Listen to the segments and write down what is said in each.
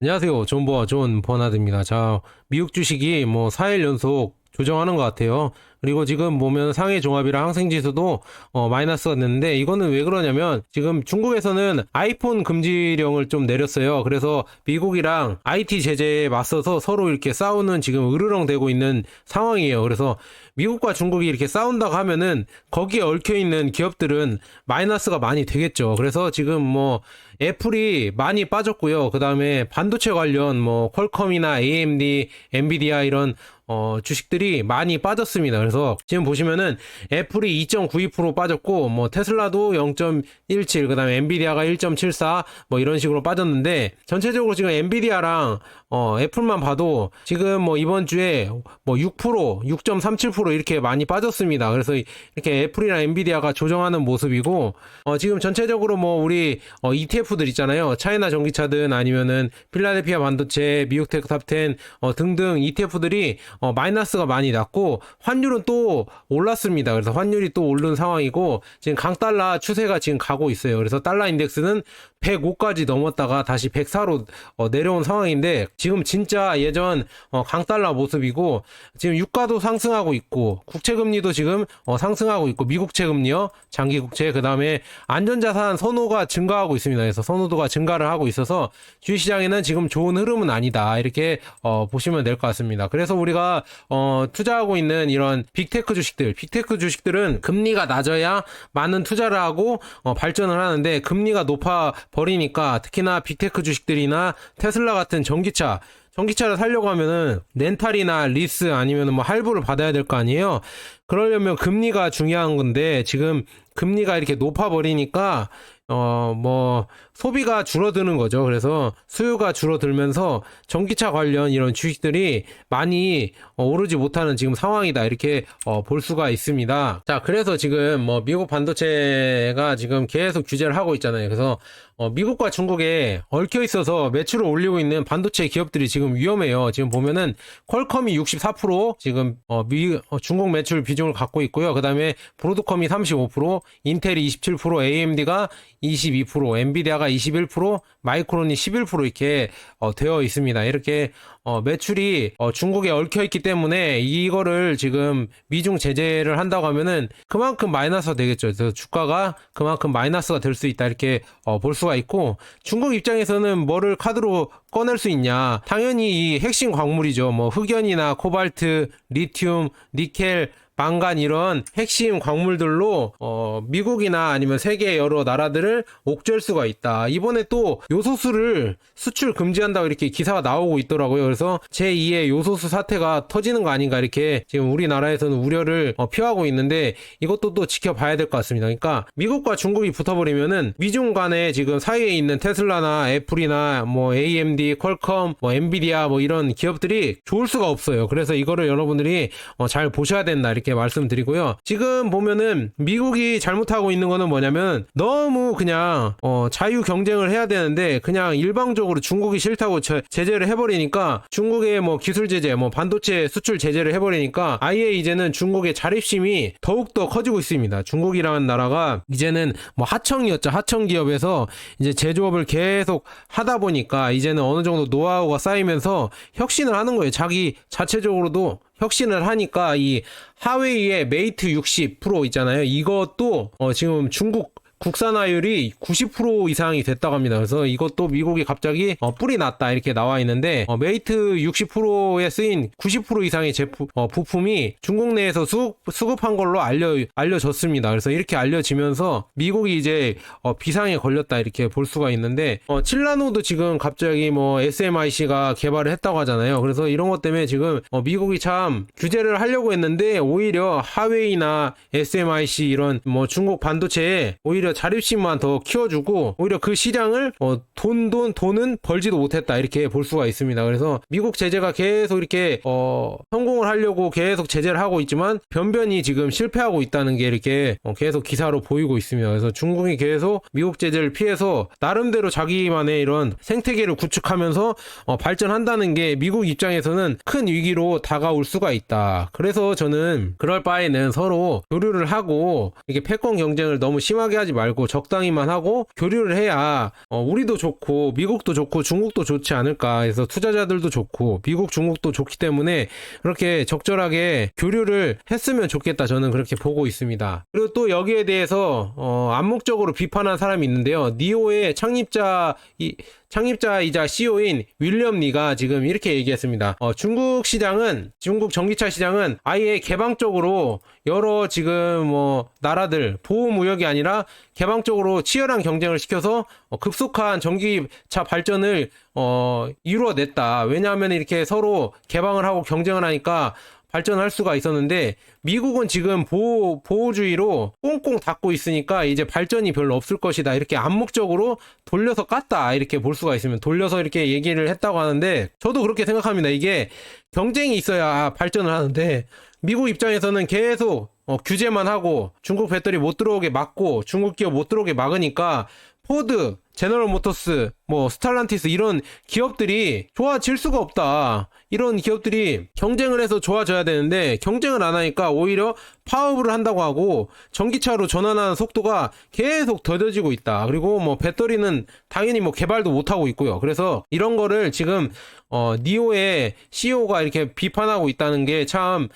안녕하세요. 존 버나드입니다. 자, 미국 주식이 뭐 4일 연속 조정하는 것 같아요. 그리고 지금 보면 상해 종합이랑 항생지수도 마이너스가 됐는데, 이거는 왜 그러냐면 지금 중국에서는 아이폰 금지령을 좀 내렸어요. 그래서 미국이랑 IT 제재에 맞서서 서로 이렇게 싸우는, 지금 으르렁대고 있는 상황이에요. 그래서 미국과 중국이 이렇게 싸운다고 하면은 거기에 얽혀 있는 기업들은 마이너스가 많이 되겠죠. 그래서 지금 뭐 애플이 많이 빠졌고요. 그 다음에 반도체 관련 뭐 퀄컴이나 AMD, 엔비디아 이런 주식들이 많이 빠졌습니다. 그래서 지금 보시면은 애플이 2.92% 빠졌고, 뭐 테슬라도 0.17, 그 다음에 엔비디아가 1.74, 뭐 이런 식으로 빠졌는데, 전체적으로 지금 엔비디아랑 애플만 봐도 지금 뭐 이번 주에 뭐 6%, 6.37% 이렇게 많이 빠졌습니다. 그래서 이렇게 애플이나 엔비디아가 조정하는 모습이고, 지금 전체적으로 뭐 우리 ETF들 있잖아요. 차이나 전기차든 아니면은 필라델피아 반도체, 미국테크 탑10 등등 ETF들이 마이너스가 많이 났고, 환율은 또 올랐습니다. 그래서 환율이 또 오른 상황이고, 지금 강달러 추세가 지금 가고 있어요. 그래서 달러 인덱스는 105까지 넘었다가 다시 104로 내려온 상황인데, 지금 진짜 예전 강달러 모습이고, 지금 유가도 상승하고 있고, 국채금리도 지금 상승하고 있고, 미국채 금리요, 장기국채, 그 다음에 안전자산 선호가 증가하고 있습니다. 그래서 선호도가 증가를 하고 있어서 주식시장에는 지금 좋은 흐름은 아니다, 이렇게 보시면 될 것 같습니다. 그래서 우리가 투자하고 있는 이런 빅테크 주식들은 금리가 낮아야 많은 투자를 하고 발전을 하는데, 금리가 높아 버리니까 특히나 빅테크 주식들이나 테슬라 같은 전기차를 사려고 하면은 렌탈이나 리스 아니면 뭐 할부를 받아야 될 거 아니에요. 그러려면 금리가 중요한 건데, 지금 금리가 이렇게 높아 버리니까 뭐 소비가 줄어드는 거죠. 그래서 수요가 줄어들면서 전기차 관련 이런 주식들이 많이 오르지 못하는 지금 상황이다, 이렇게 볼 수가 있습니다. 자, 그래서 지금 뭐 미국 반도체가 지금 계속 규제를 하고 있잖아요. 그래서 미국과 중국에 얽혀 있어서 매출을 올리고 있는 반도체 기업들이 지금 위험해요. 지금 보면은 퀄컴이 64% 지금 중국 매출 비중을 갖고 있고요. 그 다음에 브로드컴이 35%, 인텔이 27%, AMD가 22%, 엔비디아가 21%, 마이크론이 11% 이렇게 되어 있습니다. 이렇게 매출이 중국에 얽혀 있기 때문에 이거를 지금 미중 제재를 한다고 하면은 그만큼 마이너스가 되겠죠. 그래서 주가가 그만큼 마이너스가 될 수 있다, 이렇게 볼 수가 있고, 중국 입장에서는 뭐를 카드로 꺼낼 수 있냐? 당연히 이 핵심 광물이죠. 뭐 흑연이나 코발트, 리튬, 니켈, 망간 이런 핵심 광물들로 미국이나 아니면 세계 여러 나라들을 옥죄할 수가 있다. 이번에 또 요소수를 수출 금지한다고 이렇게 기사가 나오고 있더라고요. 그래서 제2의 요소수 사태가 터지는 거 아닌가, 이렇게 지금 우리나라에서는 우려를 표하고 있는데, 이것도 또 지켜봐야 될 것 같습니다. 그러니까 미국과 중국이 붙어버리면은 미중 간에 지금 사이에 있는 테슬라나 애플이나 뭐 AMD, 퀄컴, 뭐 엔비디아 뭐 이런 기업들이 좋을 수가 없어요. 그래서 이거를 여러분들이 잘 보셔야 된다, 이렇게 말씀드리고요. 지금 보면은 미국이 잘못하고 있는 거는 뭐냐면, 너무 그냥 자유 경쟁을 해야 되는데 그냥 일방적으로 중국이 싫다고 제재를 해버리니까, 중국의 뭐 기술 제재, 뭐 반도체 수출 제재를 해버리니까 아예 이제는 중국의 자립심이 더욱더 커지고 있습니다. 중국이라는 나라가 이제는 뭐 하청이었죠. 하청 기업에서 이제 제조업을 계속 하다 보니까 이제는 어느 정도 노하우가 쌓이면서 혁신을 하는 거예요. 자기 자체적으로도 혁신을 하니까 이 하웨이의 메이트 60 프로 있잖아요. 이것도 지금 중국 국산화율이 90% 이상이 됐다고 합니다. 그래서 이것도 미국이 갑자기 뿔이 났다, 이렇게 나와 있는데, 메이트 60%에 쓰인 90% 이상의 부품이 중국 내에서 수급한 걸로 알려졌습니다. 그래서 이렇게 알려지면서 미국이 이제 비상에 걸렸다, 이렇게 볼 수가 있는데, 칠라노도 지금 갑자기 뭐 SMIC가 개발을 했다고 하잖아요. 그래서 이런 것 때문에 지금 미국이 참 규제를 하려고 했는데, 오히려 하웨이나 SMIC 이런 뭐 중국 반도체에 오히려 자립심만 더 키워주고, 오히려 그 시장을 돈은 벌지도 못했다, 이렇게 볼 수가 있습니다. 그래서 미국 제재가 계속 이렇게 성공을 하려고 계속 제재를 하고 있지만 변변히 지금 실패하고 있다는 게 이렇게 계속 기사로 보이고 있습니다. 그래서 중국이 계속 미국 제재를 피해서 나름대로 자기만의 이런 생태계를 구축하면서 발전한다는 게 미국 입장에서는 큰 위기로 다가올 수가 있다. 그래서 저는 그럴 바에는 서로 교류를 하고 이렇게 패권 경쟁을 너무 심하게 하지 말고 적당히만 하고 교류를 해야 우리도 좋고 미국도 좋고 중국도 좋지 않을까 해서 투자자들도 좋고 미국 중국도 좋기 때문에 그렇게 적절하게 교류를 했으면 좋겠다, 저는 그렇게 보고 있습니다. 그리고 또 여기에 대해서 암묵적으로 비판한 사람이 있는데요. 니오의 창립자이자 CEO인 윌리엄 리가 지금 이렇게 얘기했습니다. 중국 전기차 시장은 아예 개방적으로 여러 지금 나라들 보호무역이 아니라 개방적으로 치열한 경쟁을 시켜서 급속한 전기차 발전을 이루어냈다. 왜냐하면 이렇게 서로 개방을 하고 경쟁을 하니까 발전할 수가 있었는데, 미국은 지금 보호주의로 꽁꽁 닫고 있으니까 이제 발전이 별로 없을 것이다, 이렇게 암묵적으로 돌려서 깠다, 이렇게 볼 수가 있으면 돌려서 이렇게 얘기를 했다고 하는데, 저도 그렇게 생각합니다. 이게 경쟁이 있어야 발전을 하는데 미국 입장에서는 계속 규제만 하고 중국 배터리 못 들어오게 막고 중국 기업 못 들어오게 막으니까 포드, 제너럴 모터스, 스탈란티스 이런 기업들이 좋아질 수가 없다. 이런 기업들이 경쟁을 해서 좋아져야 되는데 경쟁을 안 하니까 오히려 파업을 한다고 하고 전기차로 전환하는 속도가 계속 더뎌지고 있다. 그리고 배터리는 당연히 개발도 못 하고 있고요. 그래서 이런 거를 지금 니오의 CEO가 이렇게 비판하고 있다는 게 참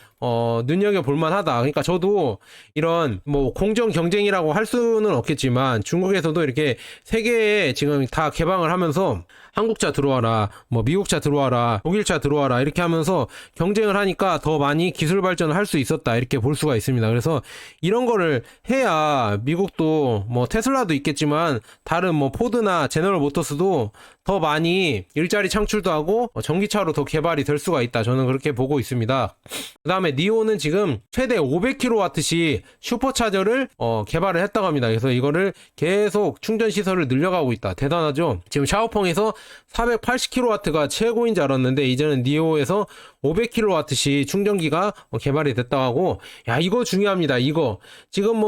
눈여겨볼 만하다. 그러니까 저도 이런 공정 경쟁이라고 할 수는 없겠지만 중국에서도 이렇게 세계에 지금 다 개방을 하면서 한국차 들어와라, 미국차 들어와라, 독일차 들어와라 이렇게 하면서 경쟁을 하니까 더 많이 기술 발전을 할 수 있었다, 이렇게 볼 수가 있습니다. 그래서 이런 거를 해야 미국도 테슬라도 있겠지만 다른 포드나 제너럴 모터스도 더 많이 일자리 창출도 하고 전기차로 더 개발이 될 수가 있다, 저는 그렇게 보고 있습니다. 그 다음에 니오는 지금 최대 500kW씩 슈퍼차저를 개발을 했다고 합니다. 그래서 이거를 계속 충전 시설을 늘려가고 있다. 대단하죠. 지금 샤오펑에서 480kW가 최고인 줄 알았는데 이제는 니오에서 500kW씩 충전기가 개발이 됐다고 하고, 야, 이거 중요합니다. 이거 지금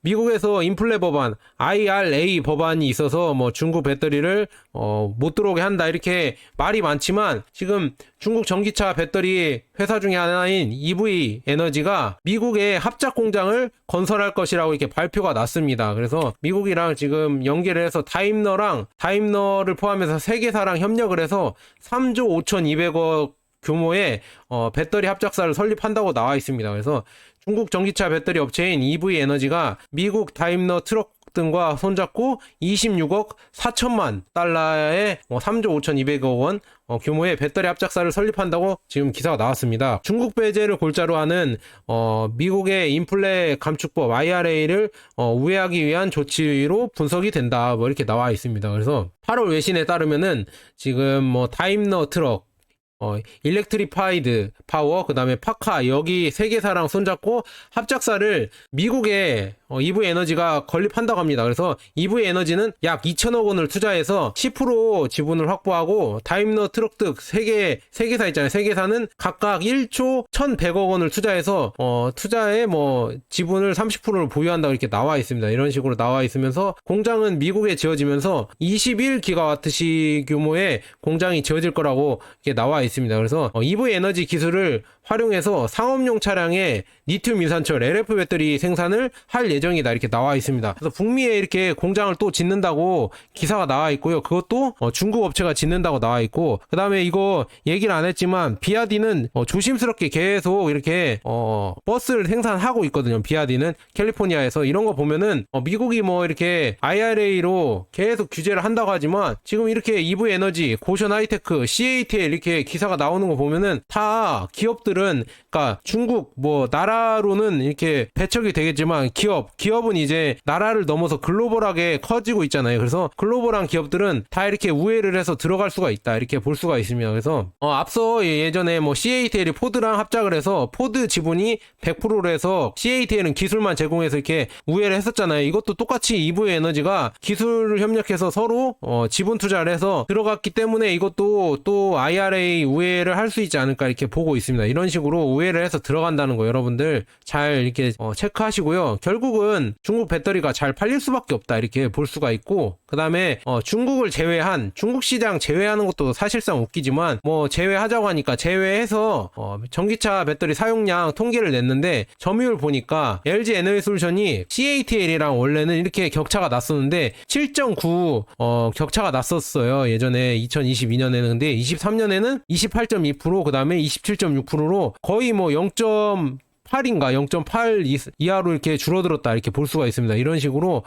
미국에서 인플레 법안, IRA 법안이 있어서 중국 배터리를 못 들어오게 한다, 이렇게 말이 많지만 지금 중국 전기차 배터리 회사 중에 하나인 EV 에너지가 미국에 합작 공장을 건설할 것이라고 이렇게 발표가 났습니다. 그래서 미국이랑 지금 연계를 해서 다임너를 포함해서 세 개사랑 협력을 해서 3조 5,200억 규모의 배터리 합작사를 설립한다고 나와 있습니다. 그래서 중국 전기차 배터리 업체인 EV 에너지가 미국 다임러 트럭 등과 손잡고 26억 4천만 달러의 3조 5,200억 원 규모의 배터리 합작사를 설립한다고 지금 기사가 나왔습니다. 중국 배제를 골자로 하는 미국의 인플레 감축법 IRA를 우회하기 위한 조치로 분석이 된다, 이렇게 나와 있습니다. 그래서 8월 외신에 따르면은 지금 다임러 트럭, 일렉트리파이드 파워, 그 다음에 파카, 여기 세 개사랑 손잡고 합작사를 미국에 EV 에너지가 건립한다고 합니다. 그래서 EV 에너지는 약 2천억 원을 투자해서 10% 지분을 확보하고 다임러 트럭 등 세 개사 있잖아요. 세 개사는 각각 1조 1,100억 원을 투자해서 투자에 지분을 30%를 보유한다고 이렇게 나와 있습니다. 이런 식으로 나와 있으면서 공장은 미국에 지어지면서 21기가와트시 규모의 공장이 지어질 거라고 이렇게 나와 있습니다. 그래서 EV 에너지 기술을 활용해서 상업용 차량에 리튬 유산철 LF 배터리 생산을 할 예정이다, 이렇게 나와 있습니다. 그래서 북미에 이렇게 공장을 또 짓는다고 기사가 나와 있고요. 그것도 중국 업체가 짓는다고 나와 있고, 그 다음에 이거 얘기를 안 했지만 비아디는 조심스럽게 계속 이렇게 버스를 생산하고 있거든요. 비아디는 캘리포니아에서. 이런 거 보면은 미국이 이렇게 IRA로 계속 규제를 한다고 하지만 지금 이렇게 EV 에너지, 고션 하이테크, CATL 이렇게 기사가 나오는 거 보면은 다 기업들은, 그러니까 중국 나라로는 이렇게 배척이 되겠지만 기업은 이제 나라를 넘어서 글로벌하게 커지고 있잖아요. 그래서 글로벌한 기업들은 다 이렇게 우회를 해서 들어갈 수가 있다, 이렇게 볼 수가 있습니다. 그래서 앞서 예전에 CATL이 포드랑 합작을 해서 포드 지분이 100%로 해서 CATL은 기술만 제공해서 이렇게 우회를 했었잖아요. 이것도 똑같이 EV 에너지가 기술을 협력해서 서로 지분 투자를 해서 들어갔기 때문에 이것도 또 IRA 우회를 할 수 있지 않을까 이렇게 보고 있습니다. 이런 식으로 우회를 해서 들어간다는 거 여러분들 잘 이렇게 체크하시고요. 결국은 중국 배터리가 잘 팔릴 수밖에 없다 이렇게 볼 수가 있고, 그 다음에 중국을 제외한 중국 시장 제외하는 것도 사실상 웃기지만 뭐 제외하자고 하니까 제외해서 전기차 배터리 사용량 통계를 냈는데 점유율 보니까 LG 에너지솔루션이 CATL이랑 원래는 이렇게 격차가 났었는데 7.9 격차가 났었어요. 예전에 2022년에는. 근데 23년에는 28.2%, 그 다음에 27.6%로 거의 뭐 8인가 0.8 이하로 이렇게 줄어들었다 이렇게 볼 수가 있습니다. 이런 식으로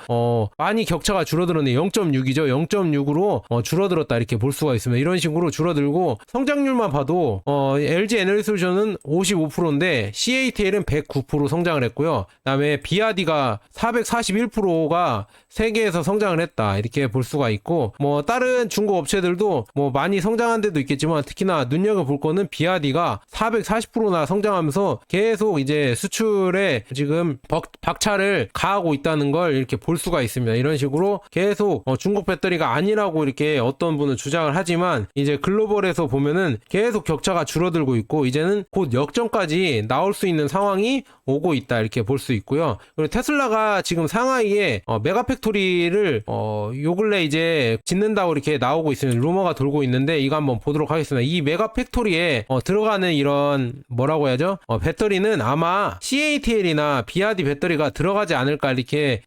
많이 격차가 줄어들었네. 0.6이죠. 0.6으로 줄어들었다 이렇게 볼 수가 있습니다. 이런 식으로 줄어들고, 성장률만 봐도 LG 에너지솔루션은 55%인데 CATL은 109% 성장을 했고요. 그다음에 비아디가 441%가 세계에서 성장을 했다 이렇게 볼 수가 있고, 뭐 다른 중국 업체들도 뭐 많이 성장한 데도 있겠지만 특히나 눈여겨볼 거는 비아디가 440%나 성장하면서 계속 이제 수출에 지금 박차를 가하고 있다는 걸 이렇게 볼 수가 있습니다. 이런 식으로 계속 중국 배터리가 아니라고 이렇게 어떤 분은 주장을 하지만 이제 글로벌에서 보면은 계속 격차가 줄어들고 있고 이제는 곧 역전까지 나올 수 있는 상황이 오고 있다 이렇게 볼 수 있고요. 그리고 테슬라가 지금 상하이에 메가팩토리를 요 근래 이제 짓는다고 이렇게 나오고 있으면 루머가 돌고 있는데, 이거 한번 보도록 하겠습니다. 이 메가팩토리에 들어가는 이런 뭐라고 해야죠? 배터리는 아마 CATL이나 비아디 배터리가 들어가지 않을까 이렇게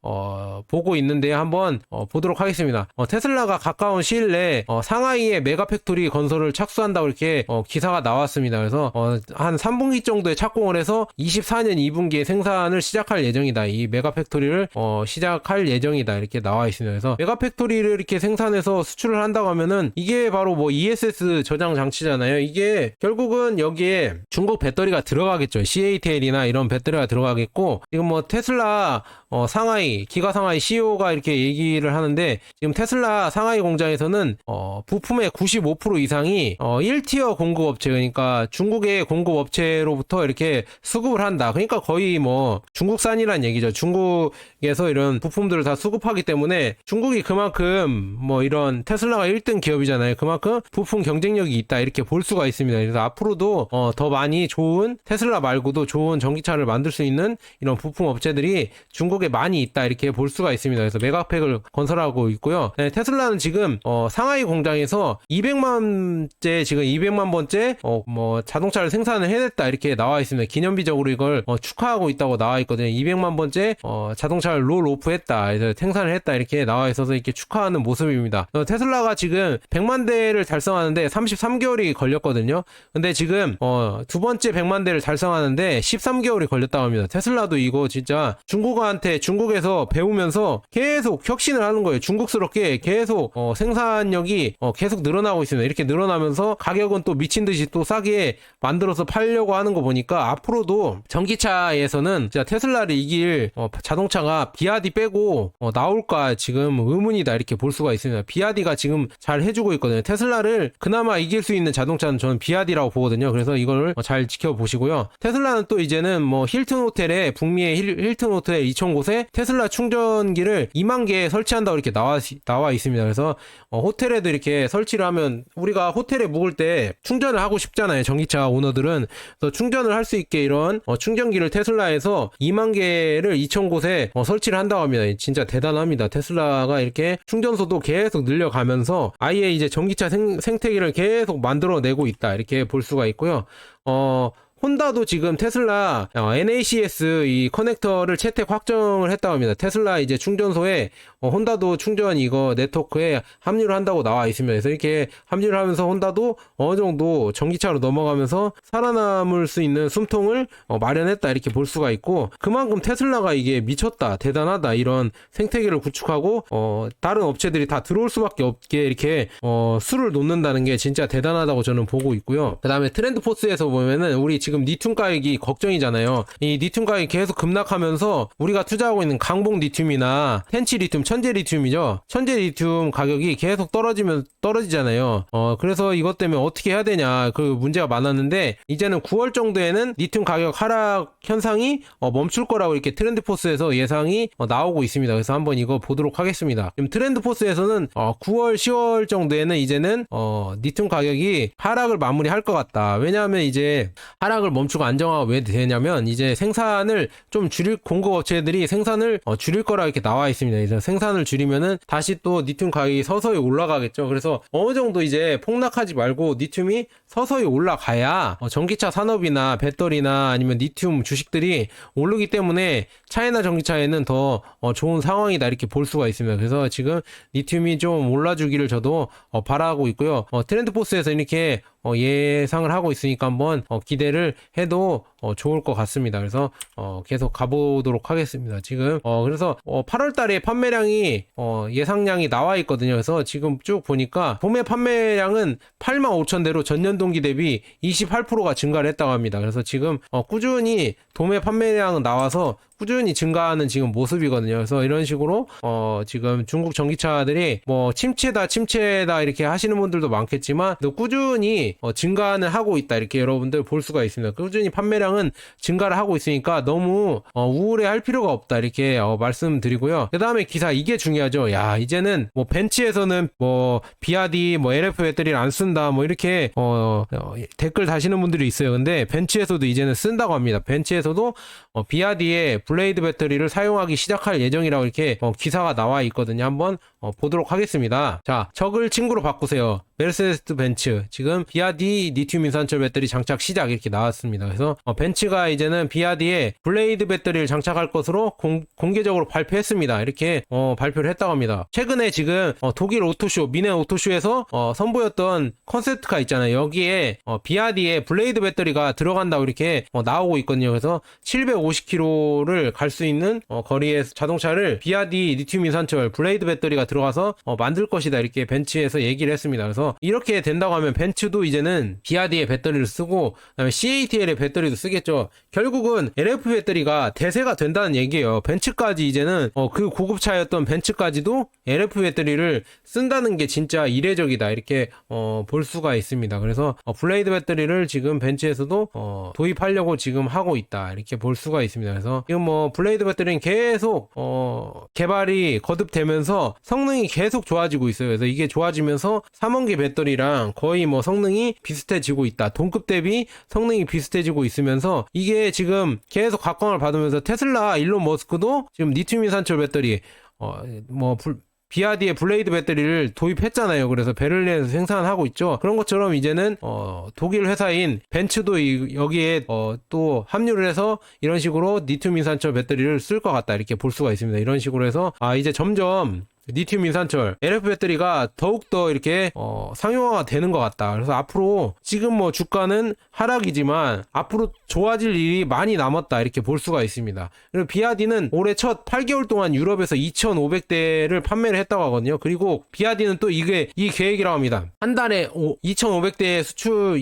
보고 있는데 한번 보도록 하겠습니다. 테슬라가 가까운 시일 내에 상하이에 메가팩토리 건설을 착수한다고 이렇게 기사가 나왔습니다. 그래서 한 3분기 정도에 착공을 해서 24년 2분기에 생산을 시작할 예정이다. 이 메가팩토리를 시작할 예정이다 이렇게 나와 있습니다. 그래서 메가팩토리를 이렇게 생산해서 수출을 한다고 하면은 이게 바로 뭐 ESS 저장 장치잖아요. 이게 결국은 여기에 중국 배터리가 들어가겠죠. CATL이나 이런 배터리가 들어가겠고, 지금 뭐 테슬라 상하이 기가 상하이 CEO가 이렇게 얘기를 하는데, 지금 테슬라 상하이 공장에서는 부품의 95% 이상이 1티어 공급업체, 그러니까 중국의 공급업체로부터 이렇게 수급을 한다. 그러니까 거의 뭐 중국산이란 얘기죠. 중국에서 이런 부품들을 다 수급하기 때문에 중국이 그만큼 뭐 이런 테슬라가 1등 기업이잖아요. 그만큼 부품 경쟁력이 있다 이렇게 볼 수가 있습니다. 그래서 앞으로도 더 많이 좋은, 테슬라 말고도 좋은 전기차를 만들 수 있는 이런 부품 업체들이 중국에 많이 있다 이렇게 볼 수가 있습니다. 그래서 메가팩을 건설하고 있고요. 네, 테슬라는 지금 상하이 공장에서 200만째 지금 200만 번째 뭐 자동차를 생산을 해냈다 이렇게 나와 있습니다. 기념비적으로 이걸 축하하고 있다고 나와 있거든요. 200만 번째 자동차를 롤오프했다, 그래서 생산을 했다 이렇게 나와 있어서 이렇게 축하하는 모습입니다. 테슬라가 지금 100만 대를 달성하는데 33개월이 걸렸거든요. 근데 지금 두 번째 100만 대를 달성하는데 13개월이 걸렸다고 합니다. 테슬라도 이거 진짜 중국에서 배우면서 계속 혁신을 하는 거예요. 중국스럽게 계속 생산력이 계속 늘어나고 있습니다. 이렇게 늘어나면서 가격은 또 미친 듯이 또 싸게 만들어서 팔려고 하는 거 보니까 앞으로도 전기차에서는 진짜 테슬라를 이길 자동차가 비아디 빼고 나올까 지금 의문이다 이렇게 볼 수가 있습니다. 비아디가 지금 잘 해주고 있거든요. 테슬라를 그나마 이길 수 있는 자동차는 저는 비아디라고 보거든요. 그래서 이걸 잘 지켜보시고요. 테슬라는 또 이제는 뭐 힐튼 호텔에, 북미의 힐튼 호텔 2,000곳에 테슬라 충전기를 2만 개 설치한다고 이렇게 나와 있습니다. 그래서 호텔에도 이렇게 설치를 하면, 우리가 호텔에 묵을 때 충전을 하고 싶잖아요. 전기차 오너들은. 그래서 충전을 할 수 있게 이런 충전기를 테슬라에서 2만 개를 2,000곳에 설치를 한다고 합니다. 진짜 대단합니다. 테슬라가 이렇게 충전소도 계속 늘려가면서 아예 이제 전기차 생태계를 계속 만들어내고 있다 이렇게 볼 수가 있고요. 혼다도 지금 테슬라 NACS 이 커넥터를 채택 확정을 했다고 합니다. 테슬라 이제 충전소에 혼다도 충전 이거 네트워크에 합류를 한다고 나와 있습니다. 그래서 이렇게 합류를 하면서 혼다도 어느 정도 전기차로 넘어가면서 살아남을 수 있는 숨통을 마련했다 이렇게 볼 수가 있고, 그만큼 테슬라가 이게 미쳤다, 대단하다, 이런 생태계를 구축하고 다른 업체들이 다 들어올 수밖에 없게 이렇게 수를 놓는다는 게 진짜 대단하다고 저는 보고 있고요. 그 다음에 트렌드포스에서 보면은 우리 지금 지금 리튬 가격이 걱정이잖아요. 이 리튬 가격이 계속 급락하면서 우리가 투자하고 있는 강봉 리튬이나 텐치 리튬, 천재 리튬이죠. 천재 리튬 가격이 계속 떨어지잖아요. 그래서 이것 때문에 어떻게 해야 되냐 그 문제가 많았는데 이제는 9월 정도에는 리튬 가격 하락 현상이 멈출 거라고 이렇게 트렌드포스에서 예상이 나오고 있습니다. 그래서 한번 이거 보도록 하겠습니다. 지금 트렌드포스에서는 9월, 10월 정도에는 이제는 리튬 가격이 하락을 마무리할 것 같다. 왜냐하면 이제 하락을 멈추고 안정화가 왜 되냐면 이제 생산을 좀 줄일 공급 업체들이 생산을 줄일 거라 이렇게 나와 있습니다. 그래서 생산을 줄이면은 다시 또 리튬 가격이 서서히 올라가겠죠. 그래서 어느 정도 이제 폭락하지 말고 리튬이 서서히 올라가야 전기차 산업이나 배터리나 아니면 리튬 주식들이 오르기 때문에 차이나 전기차에는 더 좋은 상황이다 이렇게 볼 수가 있습니다. 그래서 지금 리튬이 좀 올라주기를 저도 바라고 있고요. 트렌드포스에서 이렇게 예상을 하고 있으니까 한번 기대를 해도 좋을 것 같습니다. 그래서 계속 가보도록 하겠습니다. 지금 그래서 8월 달에 판매량이 예상량이 나와 있거든요. 그래서 지금 쭉 보니까 도매 판매량은 85,000대로 전년 동기 대비 28%가 증가를 했다고 합니다. 그래서 지금 꾸준히 도매 판매량 나와서 꾸준히 증가하는 지금 모습이거든요. 그래서 이런 식으로 지금 중국 전기차들이 뭐 침체다 이렇게 하시는 분들도 많겠지만 또 꾸준히 증가는 하고 있다 이렇게 여러분들 볼 수가 있습니다. 꾸준히 판매량은 증가를 하고 있으니까 너무 우울해할 필요가 없다 이렇게 말씀드리고요. 그 다음에 기사 이게 중요하죠. 야 이제는 뭐 벤츠에서는 뭐 비아디 뭐 LF 배터리를 안 쓴다 뭐 이렇게 댓글 다시는 분들이 있어요. 근데 벤츠에서도 이제는 쓴다고 합니다. 벤츠에서도 비아디의 블레이드 배터리를 사용하기 시작할 예정이라고 이렇게 기사가 나와 있거든요. 한번 보도록 하겠습니다. 자, 적을 친구로 바꾸세요. 메르세데스 벤츠 지금 비아디 리튬 인산철 배터리 장착 시작 이렇게 나왔습니다. 그래서 벤츠가 이제는 비아디에 블레이드 배터리를 장착할 것으로 공개적으로 발표했습니다. 이렇게 발표를 했다고 합니다. 최근에 지금 독일 오토쇼 미네 오토쇼에서 선보였던 컨셉트카 있잖아요. 여기에 비아디에 블레이드 배터리가 들어간다고 이렇게 나오고 있거든요. 그래서 750km를 갈 수 있는 거리의 자동차를 비아디 리튬 인산철 블레이드 배터리가 들어가서 만들 것이다 이렇게 벤츠에서 얘기를 했습니다. 그래서 이렇게 된다고 하면 벤츠도 이제는 비아디의 배터리를 쓰고 그다음에 CATL의 배터리도 쓰겠죠. 결국은 LF 배터리가 대세가 된다는 얘기예요. 벤츠까지 이제는 그 고급차였던 벤츠까지도 LF 배터리를 쓴다는 게 진짜 이례적이다 이렇게 볼 수가 있습니다. 그래서 블레이드 배터리를 지금 벤츠에서도 도입하려고 지금 하고 있다 이렇게 볼 수가 있습니다. 그래서 지금 뭐 블레이드 배터리는 계속 개발이 거듭되면서 성능이 계속 좋아지고 있어요. 그래서 이게 좋아지면서 3원기 배터리랑 거의 뭐 성능이 비슷해지고 있다. 동급 대비 성능이 비슷해지고 있으면서 이게 지금 계속 각광을 받으면서 테슬라 일론 머스크도 지금 리튬 인산철 배터리 비아디의 블레이드 배터리를 도입했잖아요. 그래서 베를린에서 생산하고 있죠. 그런 것처럼 이제는 독일 회사인 벤츠도 여기에 또 합류를 해서 이런 식으로 리튬 인산철 배터리를 쓸 것 같다 이렇게 볼 수가 있습니다. 이런 식으로 해서 이제 점점 리튬 인산철 LF 배터리가 더욱더 이렇게 상용화가 되는 것 같다. 그래서 앞으로 지금 뭐 주가는 하락이지만 앞으로 좋아질 일이 많이 남았다 이렇게 볼 수가 있습니다. 그리고 비아디는 올해 첫 8개월 동안 유럽에서 2,500대를 판매를 했다고 하거든요. 그리고 비아디는 또 이게 이 계획이라고 합니다. 한 달에 2,500대 수출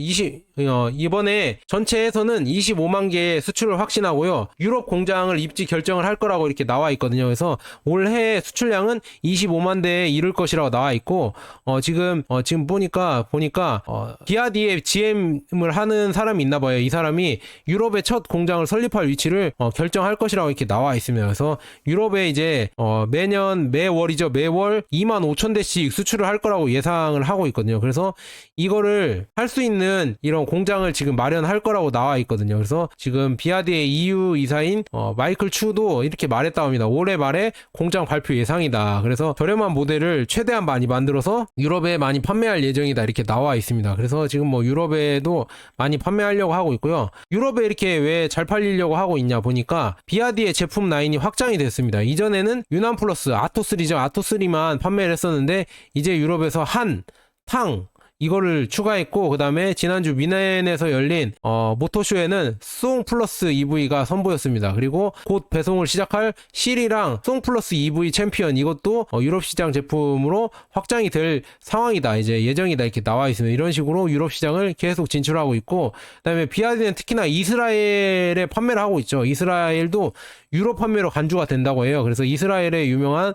이번에 전체에서는 25만 개의 수출을 확신하고요. 유럽 공장을 입지 결정을 할 거라고 이렇게 나와 있거든요. 그래서 올해 수출량은 25만 대에 이를 것이라고 나와 있고 지금 보니까 비아디에 GM을 하는 사람이 있나 봐요. 이 사람이 유럽의 첫 공장을 설립할 위치를 결정할 것이라고 이렇게 나와 있습니다. 그래서 유럽에 이제 매월 25,000대씩 수출을 할 거라고 예상을 하고 있거든요. 그래서 이거를 할 수 있는 이런 공장을 지금 마련할 거라고 나와 있거든요. 그래서 지금 비아디의 EU 이사인 마이클 추도 이렇게 말했다고 합니다. 올해 말에 공장 발표 예상이다. 그래서 저렴한 모델을 최대한 많이 만들어서 유럽에 많이 판매할 예정이다 이렇게 나와 있습니다. 그래서 지금 뭐 유럽에도 많이 판매하려고 하고 있고요. 유럽에 이렇게 왜 잘 팔리려고 하고 있냐 보니까 비아디의 제품 라인이 확장이 됐습니다. 이전에는 유난 플러스 아토3죠. 아토3만 판매를 했었는데 이제 유럽에서 한, 탕 이거를 추가했고, 그 다음에 지난주 미넨에서 열린 모토쇼에는 송 플러스 EV가 선보였습니다. 그리고 곧 배송을 시작할 실이랑 송 플러스 EV 챔피언, 이것도 유럽 시장 제품으로 확장이 될 상황이다, 이제 예정이다, 이렇게 나와 있습니다. 이런 식으로 유럽 시장을 계속 진출하고 있고, 그 다음에 비아디는 특히나 이스라엘에 판매를 하고 있죠. 이스라엘도 유럽 판매로 간주가 된다고 해요. 그래서 이스라엘의 유명한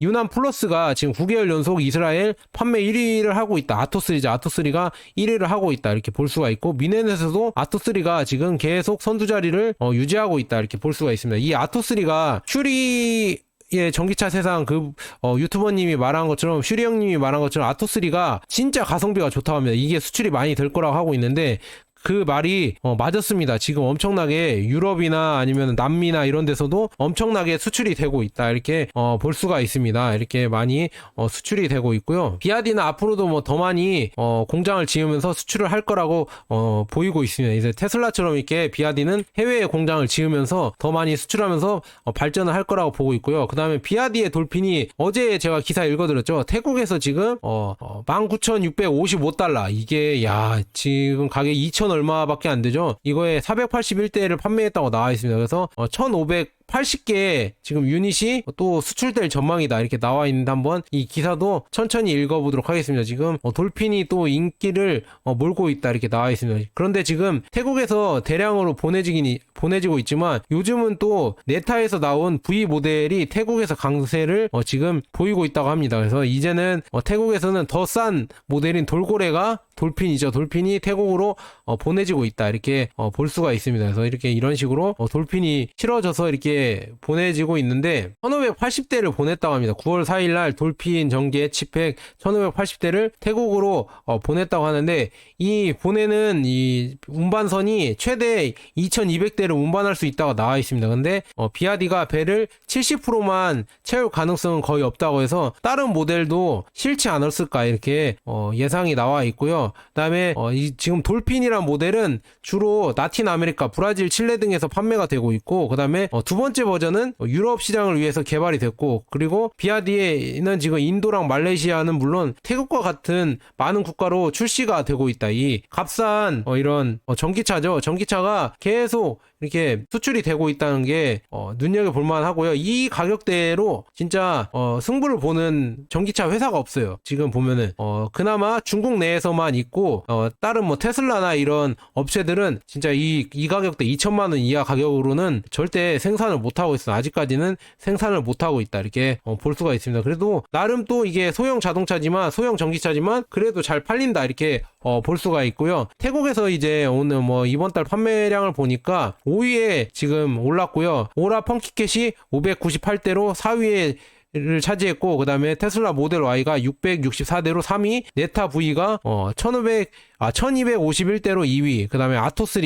유난 플러스가 지금 9개월 연속 이스라엘 판매 1위를 하고 있다. 아토3가 1위를 하고 있다, 이렇게 볼 수가 있고, 미넨에서도 아토3가 지금 계속 선두 자리를 유지하고 있다, 이렇게 볼 수가 있습니다. 이 아토3가 슈리 전기차 세상 유튜버님이 말한 것처럼, 슈리 형님이 말한 것처럼 아토3가 진짜 가성비가 좋다고 합니다. 이게 수출이 많이 될 거라고 하고 있는데, 그 말이 맞았습니다. 지금 엄청나게 유럽이나 아니면 남미나 이런 데서도 엄청나게 수출이 되고 있다, 이렇게 볼 수가 있습니다. 이렇게 많이 수출이 되고 있고요. 비아디는 앞으로도 뭐 더 많이 공장을 지으면서 수출을 할 거라고 보이고 있습니다. 이제 테슬라처럼 이렇게 비아디는 해외에 공장을 지으면서 더 많이 수출하면서 발전을 할 거라고 보고 있고요. 그 다음에 비아디의 돌핀이, 어제 제가 기사 읽어드렸죠. 태국에서 지금 19,655달러, 이게 지금 가격 2,000 얼마밖에 안 되죠. 이거에 481대를 판매했다고 나와 있습니다. 그래서 1,580개 지금 유닛이 또 수출될 전망이다, 이렇게 나와 있는데, 한번 이 기사도 천천히 읽어보도록 하겠습니다. 지금 돌핀이 또 인기를 몰고 있다, 이렇게 나와 있습니다. 그런데 지금 태국에서 대량으로 보내지고 있지만, 요즘은 또 네타에서 나온 V 모델이 태국에서 강세를 지금 보이고 있다고 합니다. 그래서 이제는 태국에서는 더 싼 모델인 돌고래가 돌핀이죠. 돌핀이 태국으로 보내지고 있다, 이렇게 볼 수가 있습니다. 그래서 이런 식으로 돌핀이 실어져서 이렇게 보내지고 있는데, 1580대를 보냈다고 합니다. 9월 4일날 돌핀 전기의 치팩 1580대를 태국으로 보냈다고 하는데, 이 보내는 이 운반선이 최대 2200대를 운반할 수 있다고 나와 있습니다. 근데 비아디가 배를 70%만 채울 가능성은 거의 없다고 해서 다른 모델도 싫지 않았을까, 이렇게 예상이 나와 있고요. 그 다음에 지금 돌핀이란 모델은 주로 라틴 아메리카, 브라질, 칠레 등에서 판매가 되고 있고, 그 다음에 두 번째 버전은 유럽 시장을 위해서 개발이 됐고, 그리고 비아디에는 지금 인도랑 말레이시아는 물론 태국과 같은 많은 국가로 출시가 되고 있다. 이 값싼 이런 전기차죠. 전기차가 계속 이렇게 수출이 되고 있다는 게 눈여겨볼 만하고요. 이 가격대로 진짜 승부를 보는 전기차 회사가 없어요. 지금 보면은 그나마 중국 내에서만 있고, 다른 뭐 테슬라나 이런 업체들은 진짜 이 가격대 2천만 원 이하 가격으로는 절대 생산을 못하고 있어. 아직까지는 생산을 못하고 있다, 이렇게 볼 수가 있습니다. 그래도 나름 또 이게 소형 자동차지만, 소형 전기차지만 그래도 잘 팔린다, 이렇게 볼 수가 있고요. 태국에서 이제 오늘 이번 달 판매량을 보니까 5위에 지금 올랐고요. 오라 펑키캣이 598대로 4위에 를 차지했고, 그 다음에 테슬라 모델 Y가 664대로 3위, 네타 V가 1251대로 2위, 그 다음에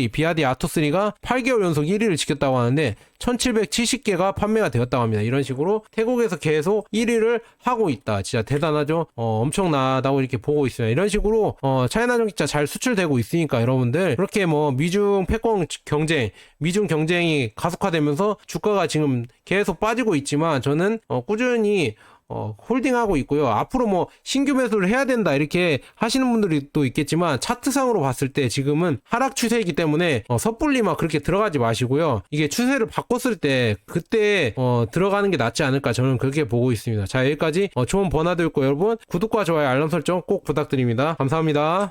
비아디 아토3가 8개월 연속 1위를 지켰다고 하는데 1770개가 판매가 되었다고 합니다. 이런 식으로 태국에서 계속 1위를 하고 있다. 진짜 대단하죠. 엄청나다고 이렇게 보고 있어요. 이런 식으로 차이나 전기차 잘 수출되고 있으니까 여러분들, 그렇게 미중 패권 경쟁, 미중 경쟁이 가속화되면서 주가가 지금 계속 빠지고 있지만, 저는 꾸준히 홀딩하고 있고요. 앞으로 신규 매수를 해야 된다, 이렇게 하시는 분들이 또 있겠지만, 차트상으로 봤을 때 지금은 하락 추세이기 때문에 섣불리 그렇게 들어가지 마시고요. 이게 추세를 바꿨을 때 그때 들어가는 게 낫지 않을까, 저는 그렇게 보고 있습니다. 자, 여기까지 좋은 번화도 있고, 여러분 구독과 좋아요, 알람 설정 꼭 부탁드립니다. 감사합니다.